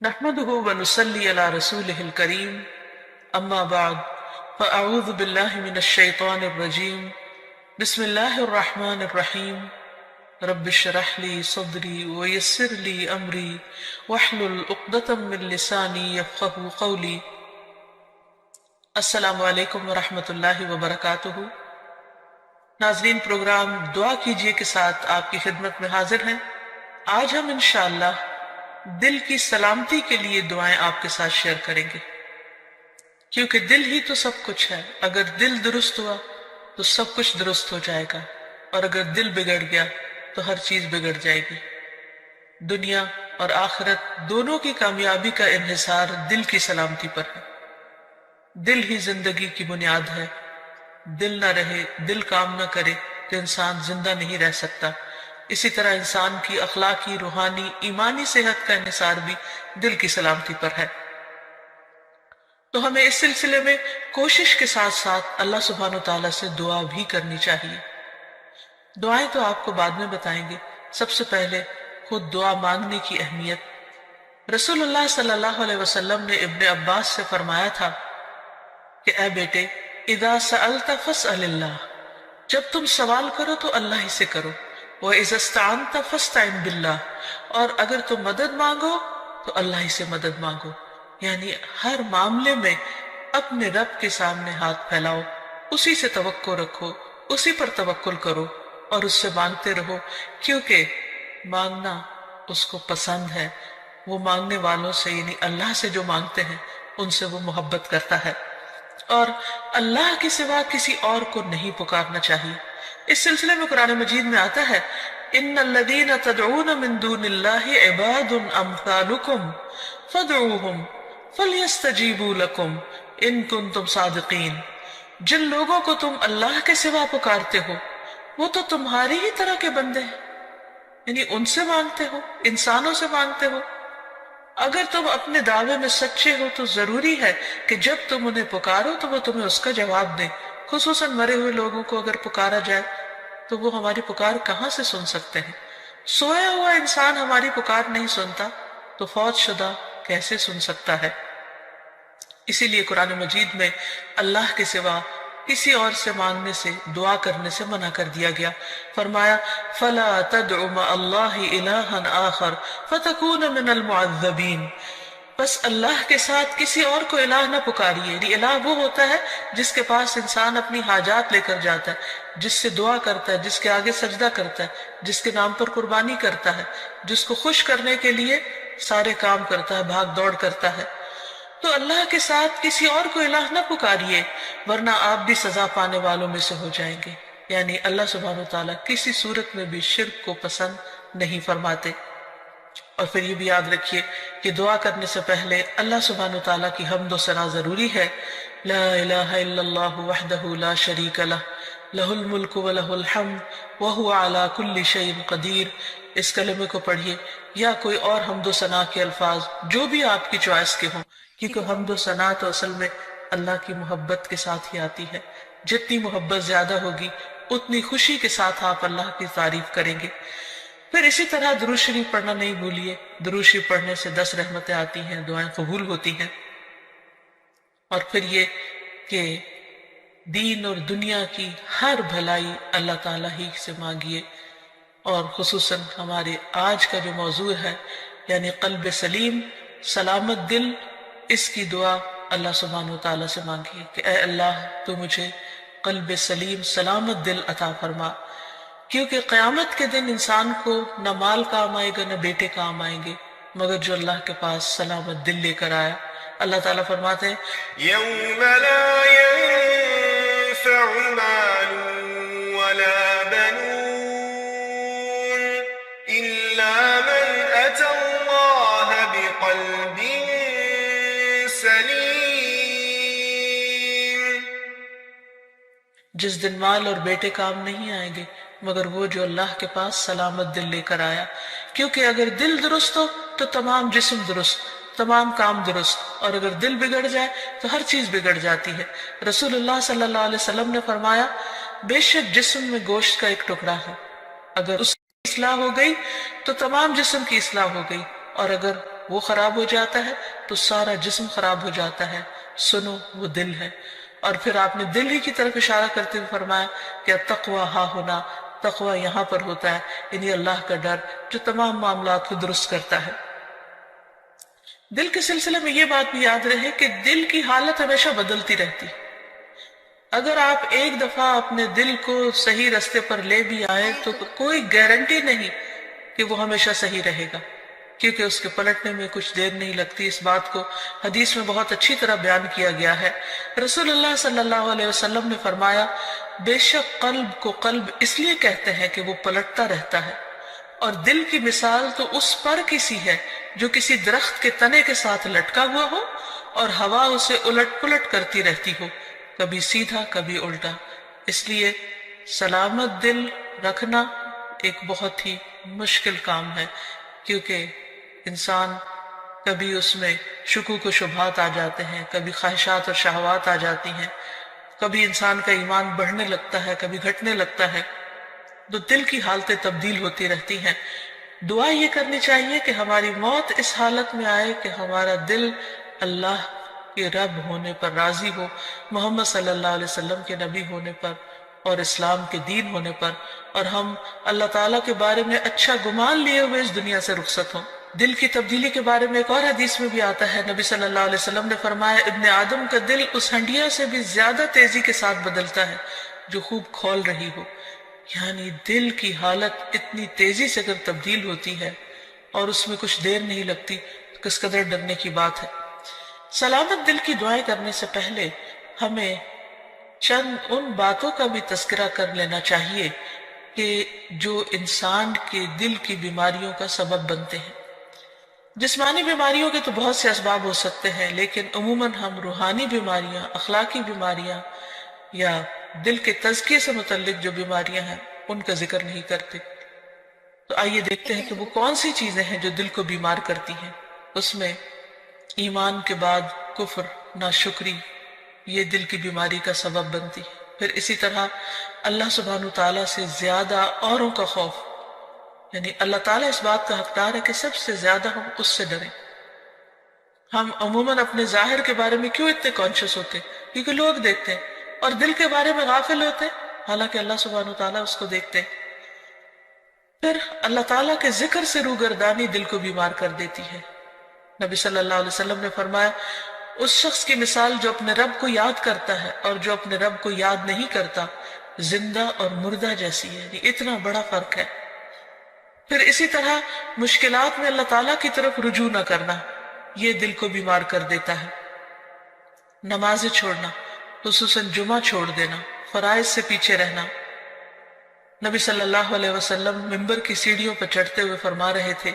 نحمده ونصلي على رسوله الكريم اما بعد فاعوذ بالله من الشيطان الرجيم بسم الله الرحمن الرحيم رب اشرح لي صدري ويسر لي امري واحلل عقدة من لساني يفقهوا قولي۔ السلام علیکم ورحمۃ اللہ وبرکاتہ۔ ناظرین، پروگرام دعا کیجئے کے ساتھ آپ کی خدمت میں حاضر ہیں۔ آج ہم انشاءاللہ دل کی سلامتی کے لیے دعائیں آپ کے ساتھ شیئر کریں گے، کیونکہ دل ہی تو سب کچھ ہے۔ اگر دل درست ہوا تو سب کچھ درست ہو جائے گا، اور اگر دل بگڑ گیا تو ہر چیز بگڑ جائے گی۔ دنیا اور آخرت دونوں کی کامیابی کا انحصار دل کی سلامتی پر ہے۔ دل ہی زندگی کی بنیاد ہے۔ دل نہ رہے، دل کام نہ کرے تو انسان زندہ نہیں رہ سکتا۔ اسی طرح انسان کی اخلاقی، روحانی، ایمانی صحت کا انحصار بھی دل کی سلامتی پر ہے۔ تو ہمیں اس سلسلے میں کوشش کے ساتھ ساتھ اللہ سبحانہ وتعالیٰ سے دعا بھی کرنی چاہیے۔ دعائیں تو آپ کو بعد میں بتائیں گے، سب سے پہلے خود دعا مانگنے کی اہمیت۔ رسول اللہ صلی اللہ علیہ وسلم نے ابن عباس سے فرمایا تھا کہ اے بیٹے، اذا سألت فاسأل اللہ، جب تم سوال کرو تو اللہ ہی سے کرو۔ وَإِذَا اسْتَعَنْتَ فَاسْتَعِنْ بِاللَّهِ، اور اگر تم مدد مانگو تو اللہ ہی سے مدد مانگو۔ یعنی ہر معاملے میں اپنے رب کے سامنے ہاتھ پھیلاؤ، اسی سے توقع رکھو، اسی پر توکل کرو اور اس سے مانگتے رہو، کیونکہ مانگنا اس کو پسند ہے۔ وہ مانگنے والوں سے، یعنی اللہ سے جو مانگتے ہیں ان سے وہ محبت کرتا ہے، اور اللہ کے سوا کسی اور کو نہیں پکارنا چاہیے۔ اس سلسلے میں قرآن مجید میں آتا ہے ان الذین تدعون من دون اللہ عباد امثالکم فادعوہم فلیستجیبوا لکم ان کنتم صادقین۔ جن لوگوں کو تم اللہ کے سوا پکارتے ہو وہ تو تمہاری ہی طرح کے بندے ہیں، یعنی ان سے مانگتے ہو، انسانوں سے مانگتے ہو۔ اگر تم اپنے دعوے میں سچے ہو تو ضروری ہے کہ جب تم انہیں پکارو تو وہ تمہیں اس کا جواب دیں۔ خصوصاً مرے ہوئے لوگوں کو اگر پکارا جائے تو وہ ہماری پکار کہاں سے سن سکتے ہیں؟ سویا ہوا انسان ہماری پکار نہیں سنتا تو فوت شدہ کیسے سن سکتا ہے؟ اسی لیے قرآن مجید میں اللہ کے سوا کسی اور سے مانگنے سے، دعا کرنے سے منع کر دیا گیا۔ فرمایا فَلَا تَدْعُ مَعَ اللَّهِ إِلَٰهًا آخَرَ فَتَكُونَ مِنَ الْمُعَذَّبِينَ، بس اللہ کے ساتھ کسی اور کو الہ نہ پکاریے۔ یعنی الہ وہ ہوتا ہے جس کے پاس انسان اپنی حاجات لے کر جاتا ہے، جس سے دعا کرتا ہے، جس کے آگے سجدہ کرتا ہے، جس کے نام پر قربانی کرتا ہے، جس کو خوش کرنے کے لیے سارے کام کرتا ہے، بھاگ دوڑ کرتا ہے۔ تو اللہ کے ساتھ کسی اور کو الہ نہ پکاریے، ورنہ آپ بھی سزا پانے والوں میں سے ہو جائیں گے۔ یعنی اللہ سبحانہ وتعالیٰ کسی صورت میں بھی شرک کو پسند نہیں فرماتے۔ اور پھر یہ بھی یاد رکھیے کہ دعا کرنے سے پہلے اللہ سبحانہ وتعالیٰ کی حمد و ثنا ضروری ہے۔ لا الہ الا اللہ وحدہ لا شریک لہ، لہ الملک ولہ الحمد وہو علی کل شیء قدیر۔ اس کلمے کو پڑھیے یا کوئی اور حمد و ثنا کے الفاظ جو بھی آپ کی چوائس کے ہوں، کیونکہ حمد و ثنا تو اصل میں اللہ کی محبت کے ساتھ ہی آتی ہے۔ جتنی محبت زیادہ ہوگی اتنی خوشی کے ساتھ آپ اللہ کی تعریف کریں گے۔ پھر اسی طرح درود شریف پڑھنا نہیں بھولیے۔ درود شریف پڑھنے سے 10 رحمتیں آتی ہیں، دعائیں قبول ہوتی ہیں۔ اور پھر یہ کہ دین اور دنیا کی ہر بھلائی اللہ تعالیٰ ہی سے مانگیے، اور خصوصاً ہمارے آج کا جو موضوع ہے یعنی قلب سلیم، سلامت دل، اس کی دعا اللہ سبحانہ وتعالیٰ سے مانگیے کہ اے اللہ تو مجھے قلب سلیم، سلامت دل عطا فرما، کیونکہ قیامت کے دن انسان کو نہ مال کام آئے گا نہ بیٹے کام آئیں گے، مگر جو اللہ کے پاس سلامت دل لے کر آیا۔ اللہ تعالیٰ فرماتے ہیں يوم لا ينفع مال ولا بنون إلا من أتى الله بقلب سليم۔ جس دن مال اور بیٹے کام نہیں آئیں گے مگر وہ جو اللہ کے پاس سلامت دل لے کر آیا، کیونکہ اگر دل درست ہو تو تمام جسم درست، تمام کام درست، اور اگر دل بگڑ جائے تو ہر چیز بگڑ جاتی ہے۔ رسول اللہ صلی اللہ علیہ وسلم نے فرمایا بے شک جسم میں گوشت کا ایک ٹکڑا ہے، اگر اس کی اصلاح ہو گئی تو تمام جسم کی اصلاح ہو گئی، اور اگر وہ خراب ہو جاتا ہے تو سارا جسم خراب ہو جاتا ہے. سنو وہ دل ہے. اور پھر آپ نے دل ہی کی طرف اشارہ کرتے ہوئے فرمایا کہ تقویٰ ہاں ہونا، تقویٰ یہاں پر ہوتا ہے، یعنی اللہ کا ڈر جو تمام معاملات کو درست کرتا ہے. دل کے سلسلے میں یہ بات بھی یاد رہے کہ دل کی حالت ہمیشہ بدلتی رہتی. اگر آپ ایک دفعہ اپنے دل کو صحیح رستے پر لے بھی آئے تو کوئی گارنٹی نہیں کہ وہ ہمیشہ صحیح رہے گا، کیونکہ اس کے پلٹنے میں کچھ دیر نہیں لگتی. اس بات کو حدیث میں بہت اچھی طرح بیان کیا گیا ہے. رسول اللہ صلی اللہ علیہ وسلم نے فرمایا بے شک قلب کو قلب اس لیے کہتے ہیں کہ وہ پلٹتا رہتا ہے، اور دل کی مثال تو اس پر کسی ہے جو کسی درخت کے تنے کے ساتھ لٹکا ہوا ہو اور ہوا اسے الٹ پلٹ کرتی رہتی ہو، کبھی سیدھا کبھی الٹا. اس لیے سلامت دل رکھنا ایک بہت ہی مشکل کام ہے، کیونکہ انسان کبھی اس میں شکوک و شبہات آ جاتے ہیں، کبھی خواہشات اور شہوات آ جاتی ہیں، کبھی انسان کا ایمان بڑھنے لگتا ہے، کبھی گھٹنے لگتا ہے. تو دل کی حالتیں تبدیل ہوتی رہتی ہیں. دعا یہ کرنی چاہیے کہ ہماری موت اس حالت میں آئے کہ ہمارا دل اللہ کے رب ہونے پر راضی ہو، محمد صلی اللہ علیہ وسلم کے نبی ہونے پر اور اسلام کے دین ہونے پر، اور ہم اللہ تعالیٰ کے بارے میں اچھا گمان لیے ہوئے اس دنیا سے رخصت ہوں. دل کی تبدیلی کے بارے میں ایک اور حدیث میں بھی آتا ہے، نبی صلی اللہ علیہ وسلم نے فرمایا ابن آدم کا دل اس ہنڈیا سے بھی زیادہ تیزی کے ساتھ بدلتا ہے جو خوب کھول رہی ہو. یعنی دل کی حالت اتنی تیزی سے اگر تبدیل ہوتی ہے اور اس میں کچھ دیر نہیں لگتی تو کس قدر ڈرنے کی بات ہے. سلامت دل کی دعائیں کرنے سے پہلے ہمیں چند ان باتوں کا بھی تذکرہ کر لینا چاہیے کہ جو انسان کے دل کی بیماریوں کا سبب بنتے ہیں. جسمانی بیماریوں کے تو بہت سے اسباب ہو سکتے ہیں، لیکن عموماً ہم روحانی بیماریاں، اخلاقی بیماریاں یا دل کے تزکیے سے متعلق جو بیماریاں ہیں ان کا ذکر نہیں کرتے. تو آئیے دیکھتے ہیں کہ وہ کون سی چیزیں ہیں جو دل کو بیمار کرتی ہیں. اس میں ایمان کے بعد کفر، ناشکری، یہ دل کی بیماری کا سبب بنتی ہے. پھر اسی طرح اللہ سبحانہ تعالیٰ سے زیادہ اوروں کا خوف، یعنی اللہ تعالیٰ اس بات کا حقدار ہے کہ سب سے زیادہ ہم اس سے ڈریں. ہم عموماً اپنے ظاہر کے بارے میں کیوں اتنے کانشیس ہوتے ہیں؟ کیونکہ لوگ دیکھتے ہیں، اور دل کے بارے میں غافل ہوتے ہیں حالانکہ اللہ سبحانہ تعالیٰ اس کو دیکھتے ہیں. پھر اللہ تعالیٰ کے ذکر سے روگردانی دل کو بیمار کر دیتی ہے. نبی صلی اللہ علیہ وسلم نے فرمایا اس شخص کی مثال جو اپنے رب کو یاد کرتا ہے اور جو اپنے رب کو یاد نہیں کرتا زندہ اور مردہ جیسی ہے. یہ اتنا بڑا فرق ہے. پھر اسی طرح مشکلات میں اللہ تعالیٰ کی طرف رجوع نہ کرنا، یہ دل کو بیمار کر دیتا ہے. نمازیں چھوڑنا، خصوصاً جمعہ چھوڑ دینا، فرائض سے پیچھے رہنا. نبی صلی اللہ علیہ وسلم منبر کی سیڑھیوں پر چڑھتے ہوئے فرما رہے تھے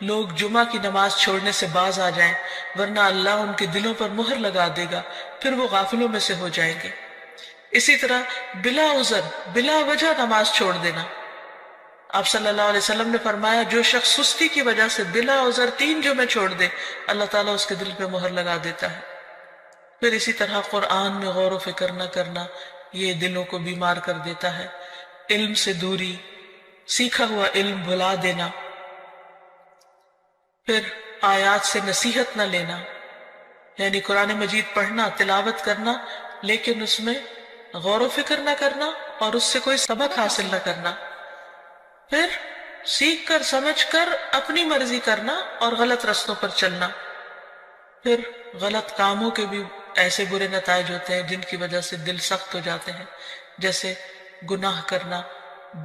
لوگ جمعہ کی نماز چھوڑنے سے باز آ جائیں ورنہ اللہ ان کے دلوں پر مہر لگا دے گا، پھر وہ غافلوں میں سے ہو جائیں گے. اسی طرح بلا عذر، بلا وجہ نماز چھوڑ دینا. آپ صلی اللہ علیہ وسلم نے فرمایا جو شخص سستی کی وجہ سے بلا عذر 3 جمعے چھوڑ دے اللہ تعالیٰ اس کے دل پہ مہر لگا دیتا ہے. پھر اسی طرح قرآن میں غور و فکر نہ کرنا، یہ دلوں کو بیمار کر دیتا ہے. علم سے دوری، سیکھا ہوا علم بھلا دینا. پھر آیات سے نصیحت نہ لینا، یعنی قرآن مجید پڑھنا، تلاوت کرنا، لیکن اس میں غور و فکر نہ کرنا اور اس سے کوئی سبق حاصل نہ کرنا. پھر سیکھ کر سمجھ کر اپنی مرضی کرنا اور غلط رستوں پر چلنا. پھر غلط کاموں کے بھی ایسے برے نتائج ہوتے ہیں جن کی وجہ سے دل سخت ہو جاتے ہیں، جیسے گناہ کرنا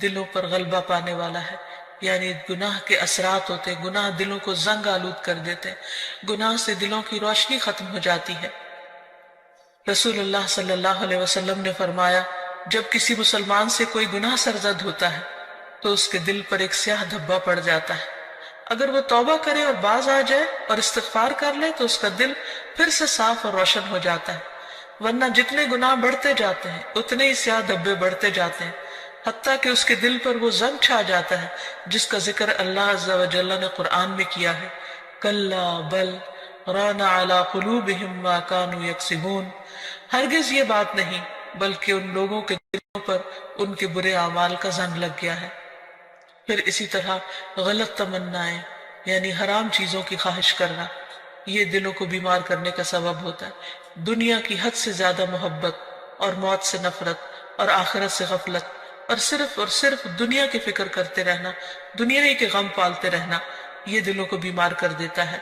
دلوں پر غلبہ پانے والا ہے. یعنی گناہ کے اثرات ہوتے ہیں، گناہ دلوں کو زنگ آلود کر دیتے ہیں، گناہ سے دلوں کی روشنی ختم ہو جاتی ہے. رسول اللہ صلی اللہ علیہ وسلم نے فرمایا جب کسی مسلمان سے کوئی گناہ سرزد ہوتا ہے تو اس کے دل پر ایک سیاہ دھبا پڑ جاتا ہے. اگر وہ توبہ کرے اور باز آ جائے اور استغفار کر لے تو اس کا دل پھر سے صاف اور روشن ہو جاتا ہے. ورنہ جتنے گناہ بڑھتے جاتے ہیں اتنے ہی سیاہ دھبے بڑھتے جاتے ہیں، حتیٰ کہ اس کے دل پر وہ زنگ چھا جاتا ہے جس کا ذکر اللہ عز و جل نے قرآن میں کیا ہے. کلا بل ران علی قلوبہم ما کانوا یکسبون. ہرگز یہ بات نہیں بلکہ ان لوگوں کے دلوں پر ان کے برے اعمال کا زنگ لگ گیا ہے. پھر اسی طرح غلط تمنائیں، یعنی حرام چیزوں کی خواہش کرنا، یہ دلوں کو بیمار کرنے کا سبب ہوتا ہے۔ دنیا کی حد سے زیادہ محبت اور موت سے نفرت اور آخرت سے غفلت اور صرف دنیا کی فکر کرتے رہنا، دنیا ہی کے غم پالتے رہنا، یہ دلوں کو بیمار کر دیتا ہے۔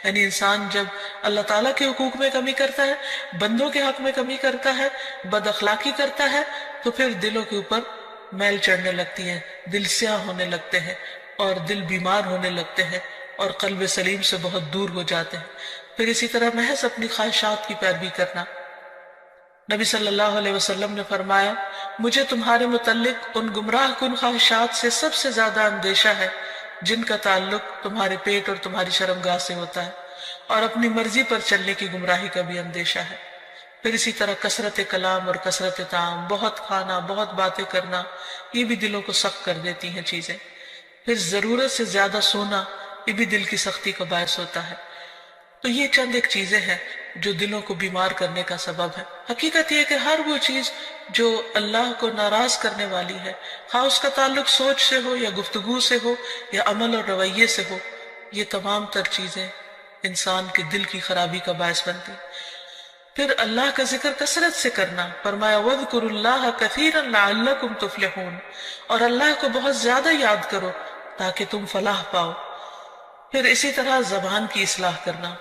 یعنی انسان جب اللہ تعالیٰ کے حقوق میں کمی کرتا ہے، بندوں کے حق میں کمی کرتا ہے، بد اخلاقی کرتا ہے، تو پھر دلوں کے اوپر میل چڑھنے لگتی ہے، دل سیاہ ہونے لگتے ہیں اور دل بیمار ہونے لگتے ہیں اور قلب سلیم سے بہت دور ہو جاتے ہیں۔ پھر اسی طرح محض اپنی خواہشات کی پیروی کرنا۔ نبی صلی اللہ علیہ وسلم نے فرمایا، مجھے تمہارے متعلق ان گمراہ کن خواہشات سے سب سے زیادہ اندیشہ ہے جن کا تعلق تمہارے پیٹ اور تمہاری شرمگاہ سے ہوتا ہے، اور اپنی مرضی پر چلنے کی گمراہی کا بھی اندیشہ ہے۔ پھر اسی طرح کثرت کلام اور کثرت طعام، بہت کھانا، بہت باتیں کرنا، یہ بھی دلوں کو سخت کر دیتی ہیں چیزیں۔ پھر ضرورت سے زیادہ سونا، یہ بھی دل کی سختی کا باعث ہوتا ہے۔ تو یہ چند ایک چیزیں ہیں جو دلوں کو بیمار کرنے کا سبب ہے۔ حقیقت یہ ہے کہ ہر وہ چیز جو اللہ کو ناراض کرنے والی ہے، خواہ اس کا تعلق سوچ سے ہو یا گفتگو سے ہو یا عمل اور رویے سے ہو، یہ تمام تر چیزیں انسان کے دل کی خرابی کا باعث بنتی۔ پھر اللہ کا ذکر کثرت سے کرنا، فرمایا وَاذْكُرُوا اللَّهَ كَثِيرًا لَعَلَّكُمْ تُفْلِحُونَ، اور اللہ کو بہت زیادہ یاد کرو تاکہ تم فلاح پاؤ۔ پھر اسی طرح زبان کی اصلاح کرنا۔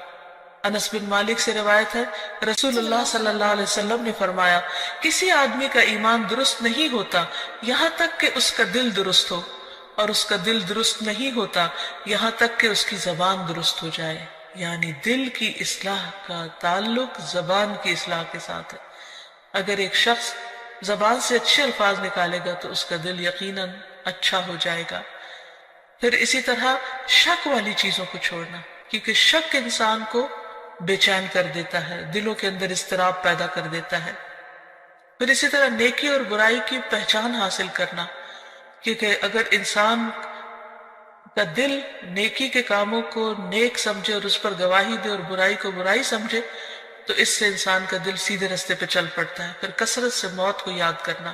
انس بن مالک سے روایت ہے، رسول اللہ صلی اللہ علیہ وسلم نے فرمایا، کسی آدمی کا ایمان درست نہیں ہوتا یہاں تک کہ اس کا دل درست ہو، اور اس کا دل درست نہیں ہوتا یہاں تک کہ اس کی زبان درست ہو جائے۔ یعنی دل کی اصلاح کا تعلق زبان کی اصلاح کے ساتھ ہے۔ اگر ایک شخص زبان سے اچھے الفاظ نکالے گا تو اس کا دل یقیناً اچھا ہو جائے گا۔ پھر اسی طرح شک والی چیزوں کو چھوڑنا، کیونکہ شک انسان کو بے چین کر دیتا ہے، دلوں کے اندر اضطراب پیدا کر دیتا ہے۔ پھر اسی طرح نیکی اور برائی کی پہچان حاصل کرنا، کیونکہ اگر انسان کا دل نیکی کے کاموں کو نیک سمجھے اور اس پر گواہی دے اور برائی کو برائی سمجھے تو اس سے انسان کا دل سیدھے رستے پہ چل پڑتا ہے۔ پھر کثرت سے موت کو یاد کرنا،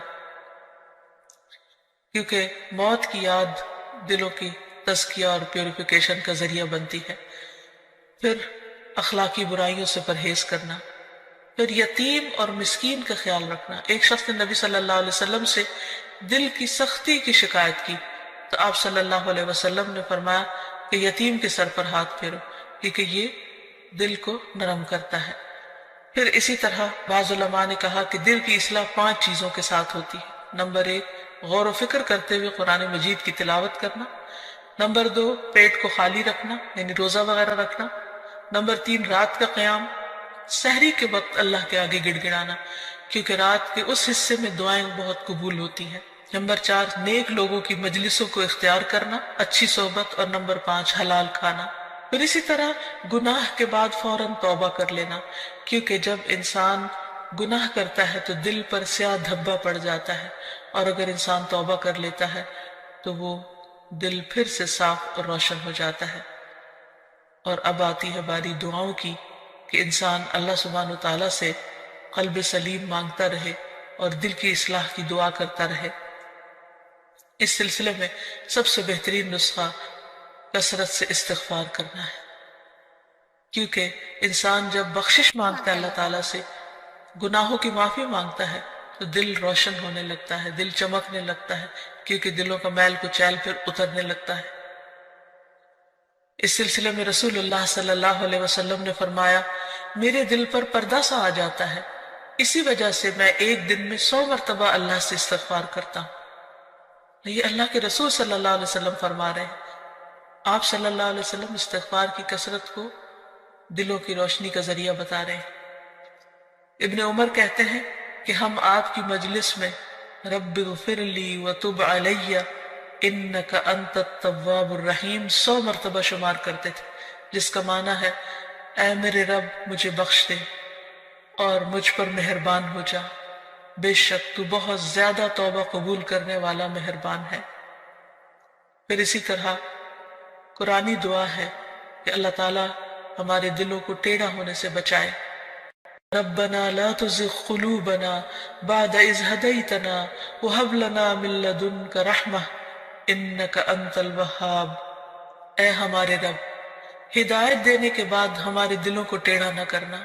کیونکہ موت کی یاد دلوں کی تزکیہ اور پیوریفیکیشن کا ذریعہ بنتی ہے۔ پھر اخلاقی برائیوں سے پرہیز کرنا، پھر یتیم اور مسکین کا خیال رکھنا۔ ایک شخص نے نبی صلی اللہ علیہ وسلم سے دل کی سختی کی شکایت کی تو آپ صلی اللہ علیہ وسلم نے فرمایا کہ یتیم کے سر پر ہاتھ پھیرو، کیونکہ یہ دل کو نرم کرتا ہے۔ پھر اسی طرح بعض علماء نے کہا کہ دل کی اصلاح 5 چیزوں کے ساتھ ہوتی ہے۔ نمبر 1، غور و فکر کرتے ہوئے قرآن مجید کی تلاوت کرنا۔ نمبر 2، پیٹ کو خالی رکھنا، یعنی روزہ وغیرہ رکھنا۔ نمبر 3، رات کا قیام، سحری کے وقت اللہ کے آگے گڑ گڑانا، کیونکہ رات کے اس حصے میں دعائیں بہت قبول ہوتی ہیں۔ نمبر 4، نیک لوگوں کی مجلسوں کو اختیار کرنا، اچھی صحبت۔ اور نمبر 5، حلال کھانا۔ پھر اسی طرح گناہ کے بعد فوراً توبہ کر لینا، کیونکہ جب انسان گناہ کرتا ہے تو دل پر سیاہ دھبا پڑ جاتا ہے، اور اگر انسان توبہ کر لیتا ہے تو وہ دل پھر سے صاف اور روشن ہو جاتا ہے۔ اور اب آتی ہے باری دعاؤں کی کہ انسان اللہ سبحانہ وتعالیٰ سے قلب سلیم مانگتا رہے اور دل کی اصلاح کی دعا کرتا رہے۔ اس سلسلے میں سب سے بہترین نسخہ کثرت سے استغفار کرنا ہے، کیونکہ انسان جب بخشش مانگتا ہے اللہ تعالیٰ سے، گناہوں کی معافی مانگتا ہے تو دل روشن ہونے لگتا ہے، دل چمکنے لگتا ہے، کیونکہ دلوں کا میل کچیل پھر اترنے لگتا ہے۔ اس سلسلے میں رسول اللہ صلی اللہ علیہ وسلم نے فرمایا، میرے دل پر پردہ سا آ جاتا ہے، اسی وجہ سے میں ایک دن میں 100 مرتبہ اللہ سے استغفار کرتا ہوں۔ یہ اللہ کے رسول صلی اللہ علیہ وسلم فرما رہے ہیں۔ آپ صلی اللہ علیہ وسلم استغفار کی کثرت کو دلوں کی روشنی کا ذریعہ بتا رہے ہیں۔ ابن عمر کہتے ہیں کہ ہم آپ کی مجلس میں رب اغفر لی وتب علی انک انت التواب الرحیم 100 مرتبہ شمار کرتے تھے، جس کا معنی ہے اے میرے رب مجھے بخش دے اور مجھ پر مہربان ہو جا، بے شک تو بہت زیادہ توبہ قبول کرنے والا مہربان ہے۔ پھر اسی طرح قرآنی دعا ہے کہ اللہ تعالیٰ ہمارے دلوں کو ٹیڑھا ہونے سے بچائے۔ ربنا لا تزغ قلوبنا بعد اذ ہدیتنا وہب لنا من لدنک رحمہ انک انت الوہاب۔ اے ہمارے رب، ہدایت دینے کے بعد ہمارے دلوں کو ٹیڑھا نہ کرنا،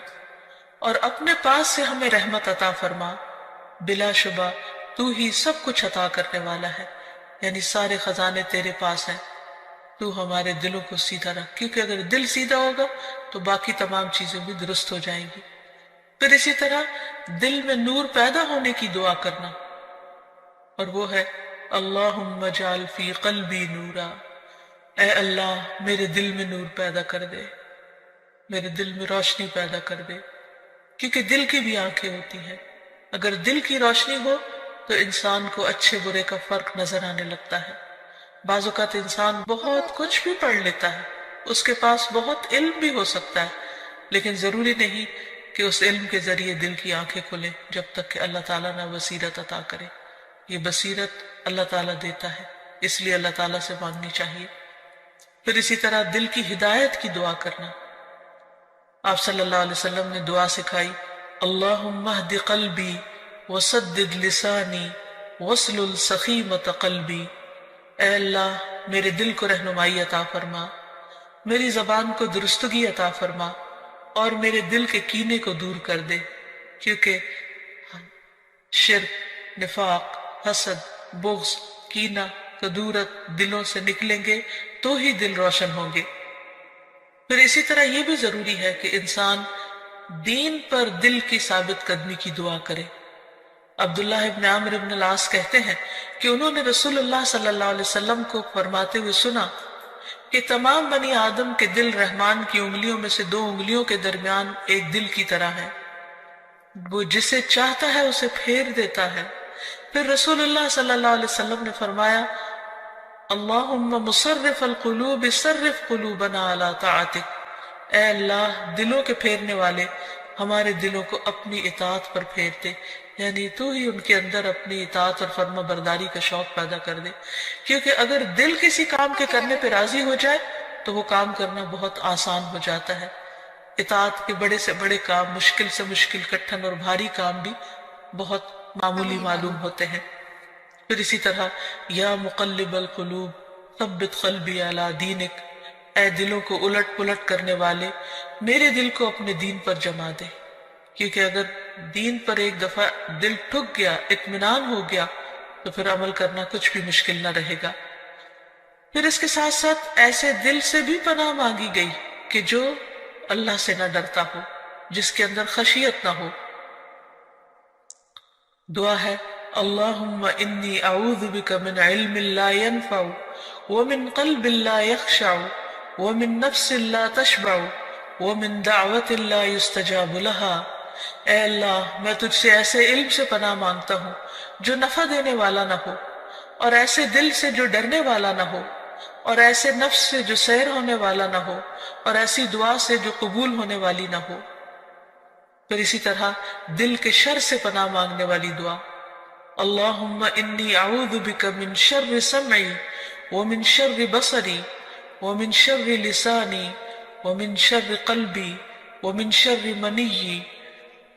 اور اپنے پاس سے ہمیں رحمت عطا فرما۔ بلا شبہ تو ہی سب کچھ عطا کرنے والا ہے، یعنی سارے خزانے تیرے پاس ہیں۔ تو ہمارے دلوں کو سیدھا رکھ، کیونکہ اگر دل سیدھا ہوگا تو باقی تمام چیزیں بھی درست ہو جائیں گی۔ پھر اسی طرح دل میں نور پیدا ہونے کی دعا کرنا، اور وہ ہے اللہم اجعل فی قلبی نورا، اے اللہ میرے دل میں نور پیدا کر دے، میرے دل میں روشنی پیدا کر دے، کیونکہ دل کی بھی آنکھیں ہوتی ہیں۔ اگر دل کی روشنی ہو تو انسان کو اچھے برے کا فرق نظر آنے لگتا ہے۔ بعض اوقات انسان بہت کچھ بھی پڑھ لیتا ہے، اس کے پاس بہت علم بھی ہو سکتا ہے، لیکن ضروری نہیں کہ اس علم کے ذریعے دل کی آنکھیں کھلیں جب تک کہ اللہ تعالیٰ نہ بصیرت عطا کرے۔ یہ بصیرت اللہ تعالیٰ دیتا ہے، اس لیے اللہ تعالیٰ سے مانگنی چاہیے۔ پھر اسی طرح دل کی ہدایت کی دعا کرنا۔ آپ صلی اللہ علیہ وسلم نے دعا سکھائی، اللہم اہد قلبی وسدد لسانی واسلل سخیمۃ قلبی، اے اللہ میرے دل کو رہنمائی عطا فرما، میری زبان کو درستگی عطا فرما، اور میرے دل کے کینے کو دور کر دے، کیونکہ شرک، نفاق، حسد، بغض، کینہ، کدورت دلوں سے نکلیں گے تو ہی دل روشن ہوں گے۔ پھر اسی طرح یہ بھی ضروری ہے کہ انسان دین پر دل کی ثابت قدمی کی دعا کرے۔ عبداللہ ابن عامر ابن العاص کہتے ہیں کہ انہوں نے رسول اللہ صلی اللہ علیہ وسلم کو فرماتے ہوئے سنا کہ تمام بنی آدم کے دل رحمان کی انگلیوں میں سے 2 انگلیوں کے درمیان ایک دل کی طرح ہے، وہ جسے چاہتا ہے اسے پھیر دیتا ہے۔ پھر رسول اللہ صلی اللہ علیہ وسلم نے فرمایا، اللہم مصرف القلوب صرف قلوبنا علی طاعتک، اے اللہ دلوں کے پھیرنے والے ہمارے دلوں کو اپنی اطاعت پر پھیر دے، یعنی تو ہی ان کے اندر اپنی اطاعت اور فرما برداری کا شوق پیدا کر دے، کیونکہ اگر دل کسی کام کے کرنے پہ راضی ہو جائے تو وہ کام کرنا بہت آسان ہو جاتا ہے۔ اطاعت کے بڑے سے بڑے کام، مشکل سے مشکل، کٹھن اور بھاری کام بھی بہت معمولی معلوم ہوتے ہیں۔ پھر اسی طرح یا مقلب القلوب ثبت قلبی علی دینک، اے دلوں کو الٹ پلٹ کرنے والے میرے دل کو اپنے دین پر جما دے، کیونکہ اگر دین پر ایک دفعہ دل ٹھک گیا، اطمینان ہو گیا، تو پھر عمل کرنا کچھ بھی مشکل نہ رہے گا۔ پھر اس کے ساتھ ساتھ ایسے دل سے بھی پناہ مانگی گئی کہ جو اللہ سے نہ ڈرتا ہو، جس کے اندر خشیت نہ ہو۔ دعا ہے اللہم انی اعوذ بک من علم لا ينفع ومن قلب لا يخشع ومن نفس لا تشبع ومن دعوت لا يستجاب لها، اے اللہ میں تجھ سے ایسے علم سے پناہ مانگتا ہوں جو نفع دینے والا نہ ہو، اور ایسے دل سے جو ڈرنے والا نہ ہو، اور ایسے نفس سے جو سیر ہونے والا نہ ہو، اور ایسی دعا سے جو قبول ہونے والی نہ ہو۔ پھر اسی طرح دل کے شر سے پناہ مانگنے والی دعا، اللہم انی اعوذ بک من شر سمعی ومن شر بصری ومن شر لسانی ومن شر قلبی ومن شر منی،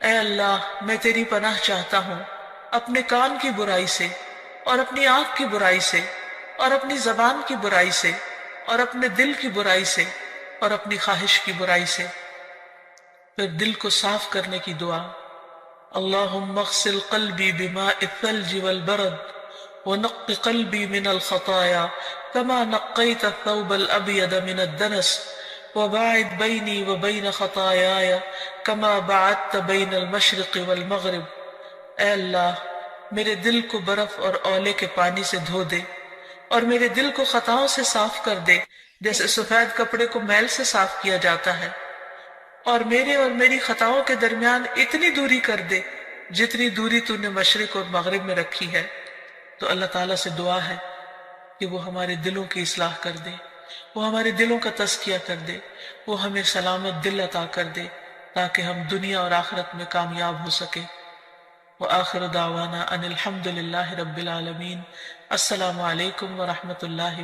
اے اللہ میں تیری پناہ چاہتا ہوں اپنے کان کی برائی سے، اور اپنی آنکھ کی برائی سے، اور اپنی زبان کی برائی سے، اور اپنے دل کی برائی سے، اور اپنی خواہش کی برائی سے۔ پھر دل کو صاف کرنے کی دعا، اللہم اغسل قلبی بماء الثلج والبرد ونق قلبی من الخطایا کما نقیت الثوب الابید من الدنس وباعد بینی وبین خطایایا کما باعدت بین المشرق والمغرب، اے اللہ میرے دل کو برف اور اولے کے پانی سے دھو دے، اور میرے دل کو خطاؤں سے صاف کر دے جیسے سفید کپڑے کو میل سے صاف کیا جاتا ہے، اور میرے اور میری خطاؤں کے درمیان اتنی دوری کر دے جتنی دوری تو نے مشرق اور مغرب میں رکھی ہے۔ تو اللہ تعالیٰ سے دعا ہے کہ وہ ہمارے دلوں کی اصلاح کر دے، وہ ہمارے دلوں کا تزکیہ کر دے، وہ ہمیں سلامت دل عطا کر دے تاکہ ہم دنیا اور آخرت میں کامیاب ہو سکے۔ وآخر دعوانا ان الحمد للہ رب العالمین۔ السلام علیکم ورحمۃ اللہ